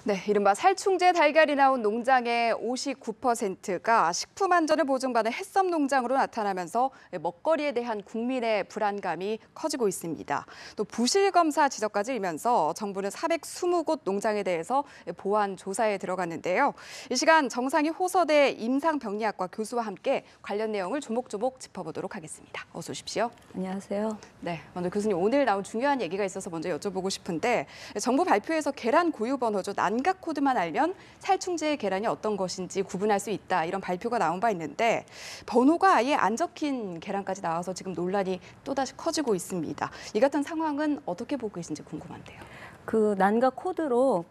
네, 이른바 살충제 달걀이 나온 농장의 59%가 식품 안전을 보증받는 햇섭 농장으로 나타나면서 먹거리에 대한 국민의 불안감이 커지고 있습니다. 또 부실 검사 지적까지 일면서 정부는 420곳 농장에 대해서 보완 조사에 들어갔는데요. 이 시간 정상희 호서대 임상병리학과 교수와 함께 관련 내용을 조목조목 짚어보도록 하겠습니다. 어서 오십시오. 안녕하세요. 네, 먼저 교수님 오늘 나온 중요한 얘기가 있어서 먼저 여쭤보고 싶은데 정부 발표에서 계란 고유 번호죠. 난각 코드만 알면 살충제의 계란이 어떤 것인지 구분할 수 있다. 이런 발표가 나온 바 있는데 번호가 아예 안 적힌 계란까지 나와서 지금 논란이 또다시 커지고 있습니다. 이 같은 상황은 어떻게 보고 계신지 궁금한데요. 그 난각 코드로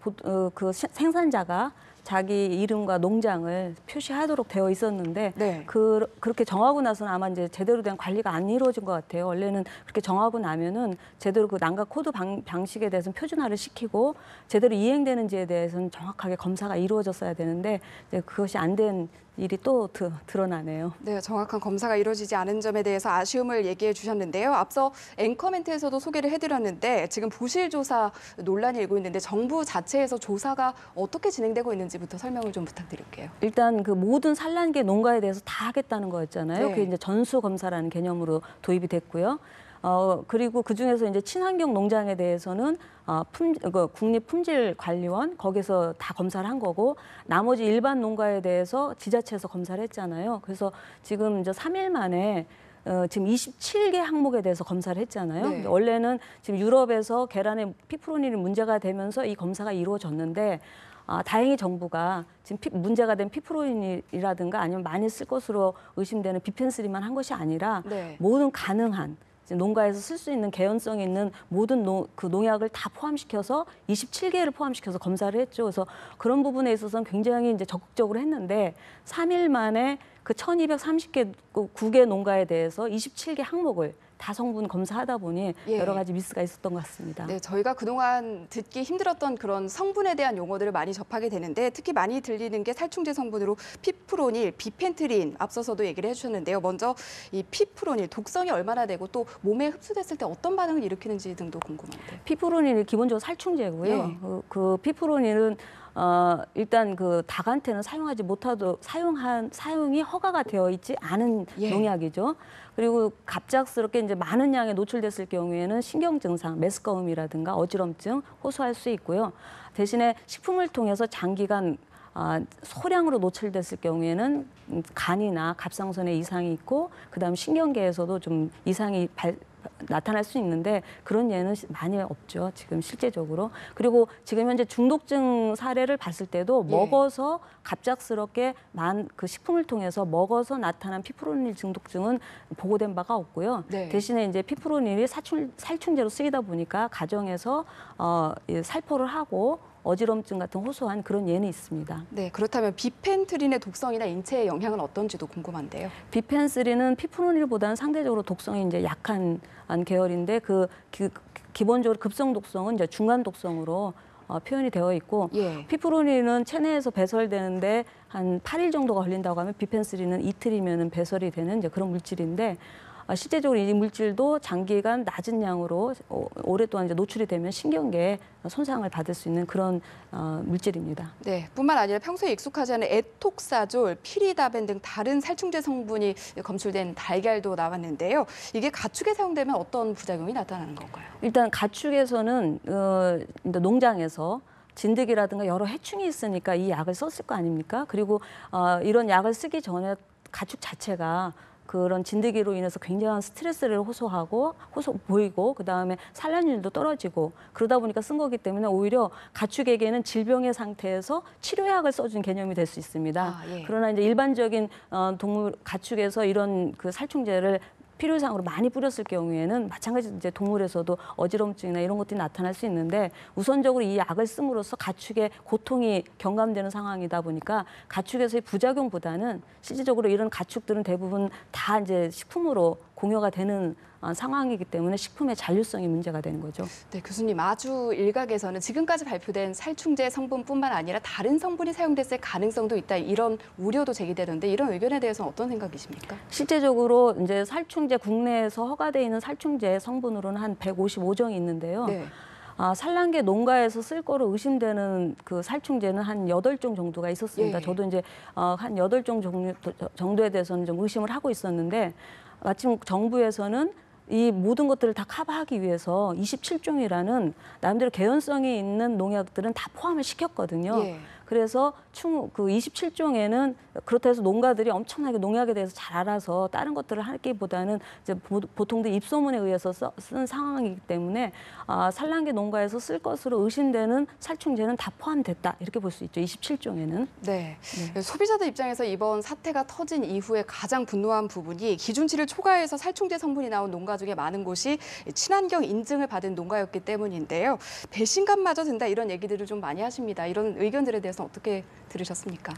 그 생산자가 자기 이름과 농장을 표시하도록 되어 있었는데 네. 그렇게 정하고 나서는 아마 이제 제대로 된 관리가 안 이루어진 것 같아요. 원래는 그렇게 정하고 나면은 제대로 그 난각 코드 방식에 대해서는 표준화를 시키고 제대로 이행되는지에 대해서는 정확하게 검사가 이루어졌어야 되는데 이제 그것이 안 된 일이 또 드러나네요. 네, 정확한 검사가 이루어지지 않은 점에 대해서 아쉬움을 얘기해 주셨는데요. 앞서 앵커 멘트에서도 소개를 해드렸는데 지금 부실 조사 논란이 일고 있는데 정부 자체에서 조사가 어떻게 진행되고 있는지부터 설명을 좀 부탁드릴게요. 일단 그 모든 산란계 농가에 대해서 다 하겠다는 거였잖아요. 네. 그게 이제 전수 검사라는 개념으로 도입이 됐고요. 그리고 그 중에서 이제 친환경 농장에 대해서는 국립품질관리원 거기서 다 검사를 한 거고 나머지 일반 농가에 대해서 지자체에서 검사를 했잖아요. 그래서 지금 이제 3일 만에 지금 27개 항목에 대해서 검사를 했잖아요. 네. 원래는 지금 유럽에서 계란에 피프로닌이 문제가 되면서 이 검사가 이루어졌는데 다행히 정부가 지금 문제가 된 피프로닌이라든가 아니면 많이 쓸 것으로 의심되는 비펜스리만 한 것이 아니라 네. 모든 가능한 농가에서 쓸 수 있는 개연성 있는 모든 그 농약을 다 포함시켜서 27개를 포함시켜서 검사를 했죠. 그래서 그런 부분에 있어서는 굉장히 이제 적극적으로 했는데 3일 만에 그 1,230개 9개 농가에 대해서 27개 항목을 다 성분 검사하다 보니 예. 여러 가지 미스가 있었던 것 같습니다. 네, 저희가 그동안 듣기 힘들었던 그런 성분에 대한 용어들을 많이 접하게 되는데 특히 많이 들리는 게 살충제 성분으로 피프로닐, 비펜트린 앞서서도 얘기를 해주셨는데요. 먼저 이 피프로닐 독성이 얼마나 되고 또 몸에 흡수됐을 때 어떤 반응을 일으키는지 등도 궁금한데요. 피프로닐이 기본적으로 살충제고요. 예. 그 피프로닐은 일단 그 닭한테는 사용하지 못하도 사용이 허가가 되어 있지 않은 예. 농약이죠. 그리고 갑작스럽게 이제 많은 양에 노출됐을 경우에는 신경 증상, 메스꺼움이라든가 어지럼증 호소할 수 있고요. 대신에 식품을 통해서 장기간 소량으로 노출됐을 경우에는 간이나 갑상선에 이상이 있고 그다음 신경계에서도 좀 이상이 나타날 수 있는데 그런 예는 많이 없죠. 지금 실제적으로. 그리고 지금 현재 중독증 사례를 봤을 때도 예. 먹어서 갑작스럽게 그 식품을 통해서 먹어서 나타난 피프로닐 중독증은 보고된 바가 없고요. 네. 대신에 이제 피프로닐이 살충제로 쓰이다 보니까 가정에서 살포를 하고 어지럼증 같은 호소한 그런 예는 있습니다. 네, 그렇다면 비펜트린의 독성이나 인체에 영향은 어떤지도 궁금한데요. 비펜스린은 피프로닐보다는 상대적으로 독성이 이제 약한 계열인데 기본적으로 급성 독성은 이제 중간 독성으로 표현이 되어 있고 예. 피프로닐은 체내에서 배설되는데 한 8일 정도가 걸린다고 하면 비펜스린은 이틀이면 배설이 되는 이제 그런 물질인데 실제적으로 이 물질도 장기간 낮은 양으로 오랫동안 이제 노출이 되면 신경계에 손상을 받을 수 있는 그런 물질입니다. 네, 뿐만 아니라 평소에 익숙하지 않은 에톡사졸, 피리다벤 등 다른 살충제 성분이 검출된 달걀도 나왔는데요. 이게 가축에 사용되면 어떤 부작용이 나타나는 건가요? 일단 가축에서는 농장에서 진드기라든가 여러 해충이 있으니까 이 약을 썼을 거 아닙니까? 그리고 이런 약을 쓰기 전에 가축 자체가 그런 진드기로 인해서 굉장한 스트레스를 보이고 그다음에 산란율도 떨어지고 그러다 보니까 쓴 거기 때문에 오히려 가축에게는 질병의 상태에서 치료약을 써준 개념이 될 수 있습니다. 예. 그러나 이제 일반적인 가축에서 이런 그 살충제를 필요상으로 많이 뿌렸을 경우에는 마찬가지로 이제 동물에서도 어지럼증이나 이런 것들이 나타날 수 있는데 우선적으로 이 약을 씀으로써 가축의 고통이 경감되는 상황이다 보니까 가축에서의 부작용보다는 실질적으로 이런 가축들은 대부분 다 이제 식품으로 공여가 되는 상황이기 때문에 식품의 잔류성이 문제가 되는 거죠. 네, 교수님, 아주 일각에서는 지금까지 발표된 살충제 성분뿐만 아니라 다른 성분이 사용됐을 가능성도 있다, 이런 우려도 제기되는데 이런 의견에 대해서는 어떤 생각이십니까? 실제적으로 이제 살충제 국내에서 허가돼 있는 살충제 성분으로는 한 155종이 있는데요. 네. 산란계 농가에서 쓸 거로 의심되는 그 살충제는 한 8종 정도가 있었습니다. 예. 저도 이제 한 8종 정도에 대해서는 좀 의심을 하고 있었는데 마침 정부에서는 이 모든 것들을 다 커버하기 위해서 27종이라는 나름대로 개연성이 있는 농약들은 다 포함을 시켰거든요. 예. 그래서 그 27종에는 그렇다 해서 농가들이 엄청나게 농약에 대해서 잘 알아서 다른 것들을 하기보다는 이제 보통도 입소문에 의해서 쓴 상황이기 때문에 산란계 농가에서 쓸 것으로 의심되는 살충제는 다 포함됐다 이렇게 볼 수 있죠. 27종에는. 네. 소비자들 입장에서 이번 사태가 터진 이후에 가장 분노한 부분이 기준치를 초과해서 살충제 성분이 나온 농가 중에 많은 곳이 친환경 인증을 받은 농가였기 때문인데요. 배신감마저 든다 이런 얘기들을 좀 많이 하십니다. 이런 의견들에 대해서 어떻게 들으셨습니까?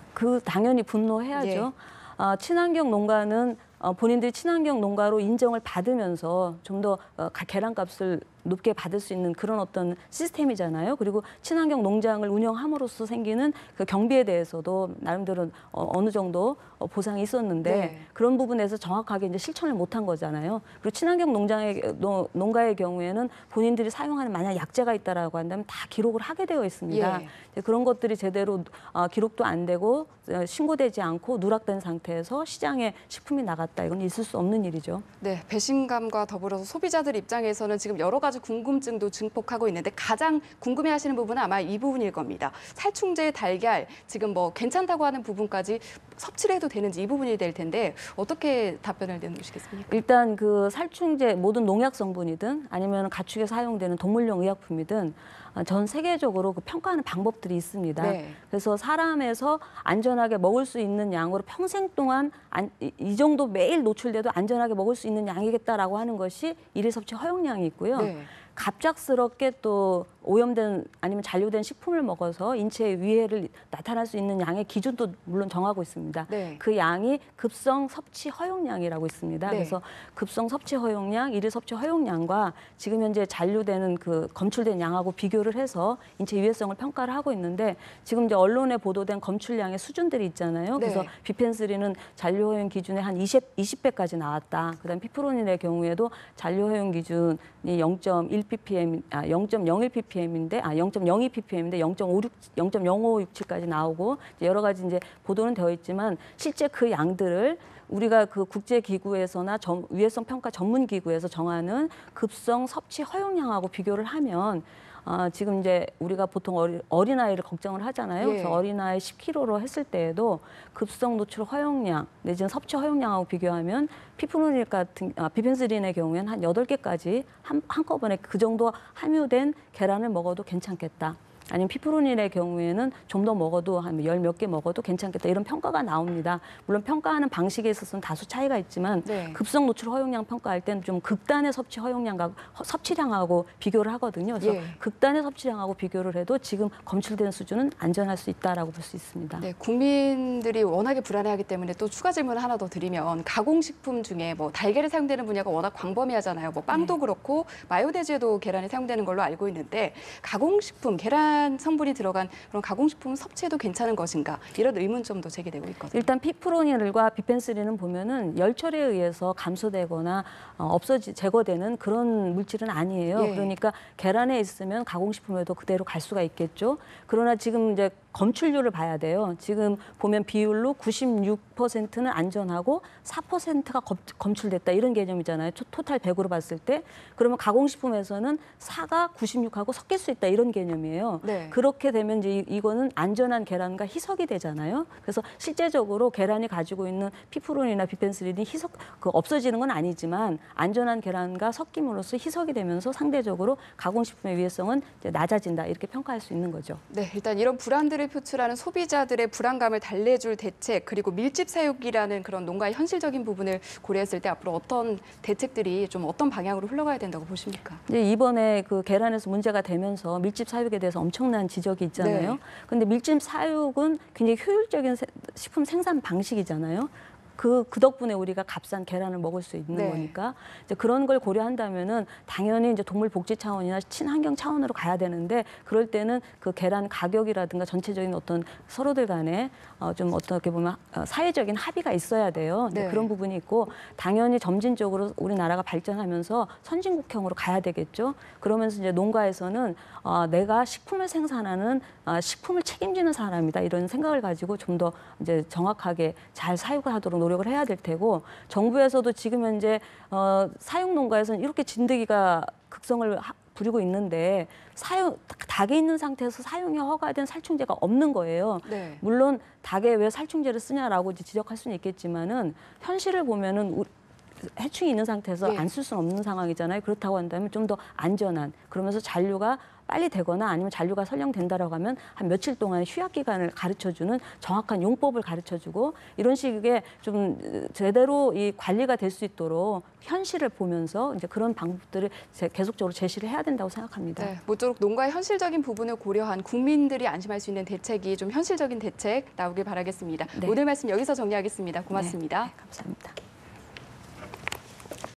당연히 분노해야죠. 예. 친환경 농가는 본인들이 친환경 농가로 인정을 받으면서 좀 더 계란값을 높게 받을 수 있는 그런 어떤 시스템이잖아요. 그리고 친환경 농장을 운영함으로써 생기는 그 경비에 대해서도 나름대로 어느 정도 보상이 있었는데 네. 그런 부분에서 정확하게 이제 실천을 못한 거잖아요. 그리고 친환경 농가의 경우에는 본인들이 사용하는 만약 약재가 있다라고 한다면 다 기록을 하게 되어 있습니다. 예. 그런 것들이 제대로 기록도 안 되고 신고되지 않고 누락된 상태에서 시장에 식품이 나갔다. 이건 있을 수 없는 일이죠. 네, 배신감과 더불어서 소비자들 입장에서는 지금 여러 가지 궁금증도 증폭하고 있는데 가장 궁금해하시는 부분은 아마 이 부분일 겁니다. 살충제 달걀 지금 뭐 괜찮다고 하는 부분까지 섭취를 해도 되는지 이 부분이 될 텐데 어떻게 답변을 내놓으시겠습니까? 일단 그 살충제 모든 농약 성분이든 아니면 가축에 사용되는 동물용 의약품이든 전 세계적으로 그 평가하는 방법들이 있습니다. 네. 그래서 사람에서 안전하게 먹을 수 있는 양으로 평생 동안 이 정도 매일 노출돼도 안전하게 먹을 수 있는 양이겠다라고 하는 것이 일일 섭취 허용량이 있고요. 네. 갑작스럽게 또 오염된 아니면 잔류된 식품을 먹어서 인체에 위해를 나타날 수 있는 양의 기준도 물론 정하고 있습니다. 네. 그 양이 급성 섭취 허용량이라고 있습니다. 네. 그래서 급성 섭취 허용량, 일일 섭취 허용량과 지금 현재 잔류되는 그 검출된 양하고 비교를 해서 인체 유해성을 평가를 하고 있는데 지금 이제 언론에 보도된 검출량의 수준들이 있잖아요. 그래서 네. 비펜스린은 잔류 허용 기준에 한 20배까지 나왔다. 그다음 피프로닌의 경우에도 잔류 허용 기준이 0.1 ppm, 0.01 ppm인데, 0.02 ppm인데 0.0567까지 나오고 여러 가지 이제 보도는 되어 있지만 실제 그 양들을 우리가 그 국제기구에서나 유해성 평가 전문기구에서 정하는 급성 섭취 허용량하고 비교를 하면 지금 이제 우리가 보통 어린아이를 걱정을 하잖아요. 예. 그래서 어린아이 10kg로 했을 때에도 급성 노출 허용량 내지는 섭취 허용량하고 비교하면 피프로닐 같은 비펜스린의 경우에는 한 8개까지 한꺼번에 그 정도 함유된 계란을 먹어도 괜찮겠다. 아니면 피프로닐의 경우에는 좀 더 먹어도 한 열 몇 개 먹어도 괜찮겠다 이런 평가가 나옵니다. 물론 평가하는 방식에 있어서는 다소 차이가 있지만 네. 급성 노출 허용량 평가할 때는 좀 극단의 섭취 허용량과 섭취량하고 비교를 하거든요. 그래서 예. 극단의 섭취량하고 비교를 해도 지금 검출된 수준은 안전할 수 있다라고 볼 수 있습니다. 네, 국민들이 워낙에 불안해하기 때문에 또 추가 질문을 하나 더 드리면 가공식품 중에 뭐 달걀이 사용되는 분야가 워낙 광범위하잖아요. 뭐 빵도 그렇고 마요네즈에도 계란이 사용되는 걸로 알고 있는데 가공식품, 계란 성분이 들어간 그런 가공식품 섭취해도 괜찮은 것인가 이런 의문점도 제기되고 있거든요. 일단 피프로닐과 비펜스린은 보면은 열처리에 의해서 감소되거나 제거되는 그런 물질은 아니에요. 예. 그러니까 계란에 있으면 가공식품에도 그대로 갈 수가 있겠죠. 그러나 지금 이제 검출률을 봐야 돼요. 지금 보면 비율로 96%는 안전하고 4%가 검출됐다 이런 개념이잖아요. 토탈 100으로 봤을 때. 그러면 가공식품에서는 4가 96하고 섞일 수 있다 이런 개념이에요. 네. 그렇게 되면 이제 이거는 안전한 계란과 희석이 되잖아요. 그래서 실제적으로 계란이 가지고 있는 피프로닌이나 비펜스린이 없어지는 건 아니지만 안전한 계란과 섞임으로써 희석이 되면서 상대적으로 가공식품의 위해성은 이제 낮아진다 이렇게 평가할 수 있는 거죠. 네, 일단 이런 불안들을 표출하는 소비자들의 불안감을 달래줄 대책 그리고 밀집 사육이라는 그런 농가의 현실적인 부분을 고려했을 때 앞으로 어떤 대책들이 좀 어떤 방향으로 흘러가야 된다고 보십니까? 이제 이번에 그 계란에서 문제가 되면서 밀집 사육에 대해서 엄청난 지적이 있잖아요. 네. 그런데 밀집 사육은 굉장히 효율적인 식품 생산 방식이잖아요. 그 덕분에 우리가 값싼 계란을 먹을 수 있는 네. 거니까 이제 그런 걸 고려한다면은 당연히 이제 동물 복지 차원이나 친환경 차원으로 가야 되는데 그럴 때는 그 계란 가격이라든가 전체적인 어떤 서로들 간에 좀 어떻게 보면 사회적인 합의가 있어야 돼요. 네. 그런 부분이 있고 당연히 점진적으로 우리나라가 발전하면서 선진국형으로 가야 되겠죠. 그러면서 이제 농가에서는 내가 식품을 생산하는 식품을 책임지는 사람이다 이런 생각을 가지고 좀 더 이제 정확하게 잘 사육을 하도록 노력을 해야 될 테고 정부에서도 지금 현재 사육 농가에서는 이렇게 진드기가 극성을 부리고 있는데 닭에 있는 상태에서 사용이 허가된 살충제가 없는 거예요. 네. 물론 닭에 왜 살충제를 쓰냐라고 이제 지적할 수는 있겠지만은 현실을 보면은 해충이 있는 상태에서 예. 안 쓸 수는 없는 상황이잖아요. 그렇다고 한다면 좀 더 안전한 그러면서 잔류가 빨리 되거나 아니면 잔류가 설령된다라고 하면 한 며칠 동안의 휴약 기간을 가르쳐주는 정확한 용법을 가르쳐주고 이런 식의 좀 제대로 이 관리가 될 수 있도록 현실을 보면서 이제 그런 방법들을 계속적으로 제시를 해야 된다고 생각합니다. 네, 모쪼록 농가의 현실적인 부분을 고려한 국민들이 안심할 수 있는 대책이 좀 현실적인 대책 나오길 바라겠습니다. 네. 오늘 말씀 여기서 정리하겠습니다. 고맙습니다. 네, 감사합니다.